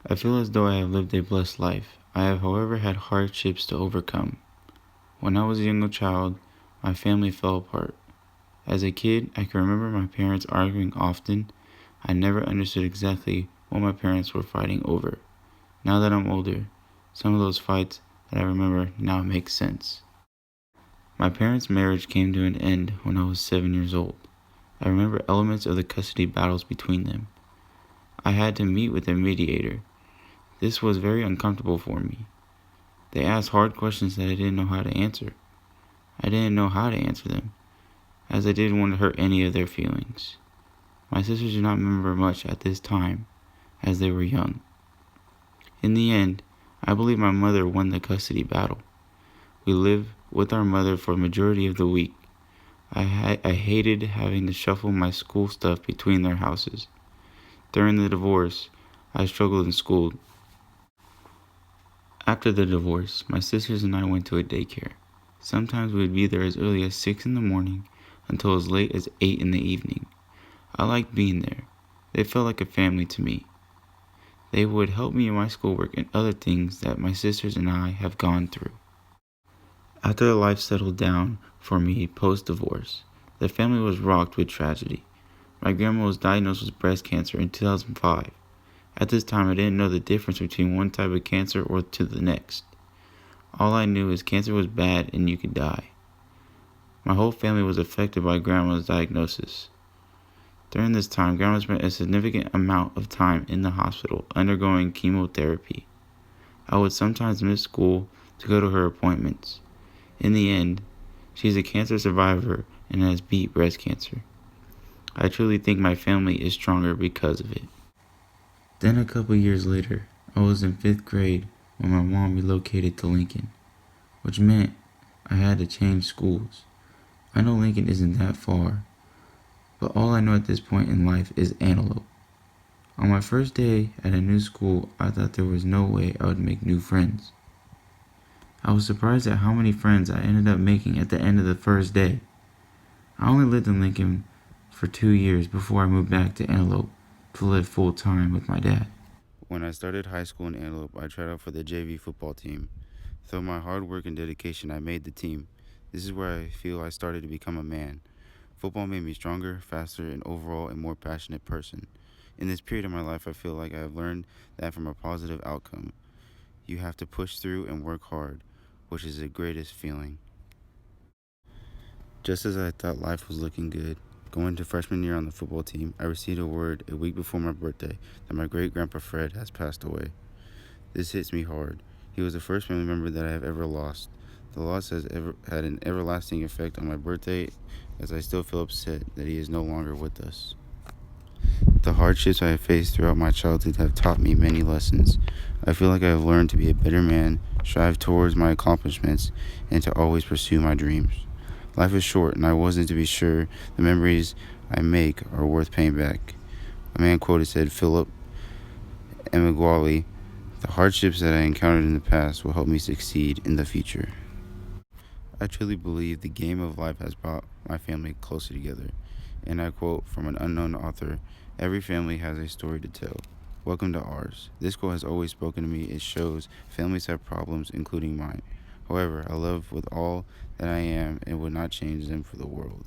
I feel as though I have lived a blessed life. I have, however, had hardships to overcome. When I was a younger child, my family fell apart. As a kid, I can remember my parents arguing often. I never understood exactly what my parents were fighting over. Now that I'm older, some of those fights that I remember now make sense. My parents' marriage came to an end when I was 7 years old. I remember elements of the custody battles between them. I had to meet with a mediator. This was very uncomfortable for me. They asked hard questions that I didn't know how to answer. I didn't know how to answer them, as I didn't want to hurt any of their feelings. My sisters do not remember much at this time, as they were young. In the end, I believe my mother won the custody battle. We lived with our mother for the majority of the week. I hated having to shuffle my school stuff between their houses. During the divorce, I struggled in school. After the divorce, my sisters and I went to a daycare. Sometimes we would be there as early as 6 in the morning until as late as 8 in the evening. I liked being there. They felt like a family to me. They would help me in my schoolwork and other things that my sisters and I have gone through. After life settled down for me post-divorce, the family was rocked with tragedy. My grandma was diagnosed with breast cancer in 2005. At this time, I didn't know the difference between one type of cancer or to the next. All I knew is cancer was bad and you could die. My whole family was affected by grandma's diagnosis. During this time, grandma spent a significant amount of time in the hospital undergoing chemotherapy. I would sometimes miss school to go to her appointments. In the end, she's a cancer survivor and has beat breast cancer. I truly think my family is stronger because of it. Then a couple years later, I was in 5th grade when my mom relocated to Lincoln, which meant I had to change schools. I know Lincoln isn't that far, but all I know at this point in life is Antelope. On my first day at a new school, I thought there was no way I would make new friends. I was surprised at how many friends I ended up making at the end of the first day. I only lived in Lincoln for 2 years before I moved back to Antelope to live full time with my dad. When I started high school in Antelope, I tried out for the JV football team. Through my hard work and dedication, I made the team. This is where I feel I started to become a man. Football made me stronger, faster, and overall a more passionate person. In this period of my life, I feel like I have learned that from a positive outcome, you have to push through and work hard, which is the greatest feeling. Just as I thought life was looking good, going to freshman year on the football team, I received a word a week before my birthday that my great-grandpa Fred has passed away. This hits me hard. He was the first family member that I have ever lost. The loss has had an everlasting effect on my birthday, as I still feel upset that he is no longer with us. The hardships I have faced throughout my childhood have taught me many lessons. I feel like I have learned to be a better man, strive towards my accomplishments, and to always pursue my dreams. Life is short, and I wasn't to be sure the memories I make are worth paying back. A man quoted said, Philip Emeagwali, the hardships that I encountered in the past will help me succeed in the future. I truly believe the game of life has brought my family closer together. And I quote from an unknown author, every family has a story to tell. Welcome to ours. This quote has always spoken to me. It shows families have problems, including mine. However, I love with all that I am and would not change them for the world.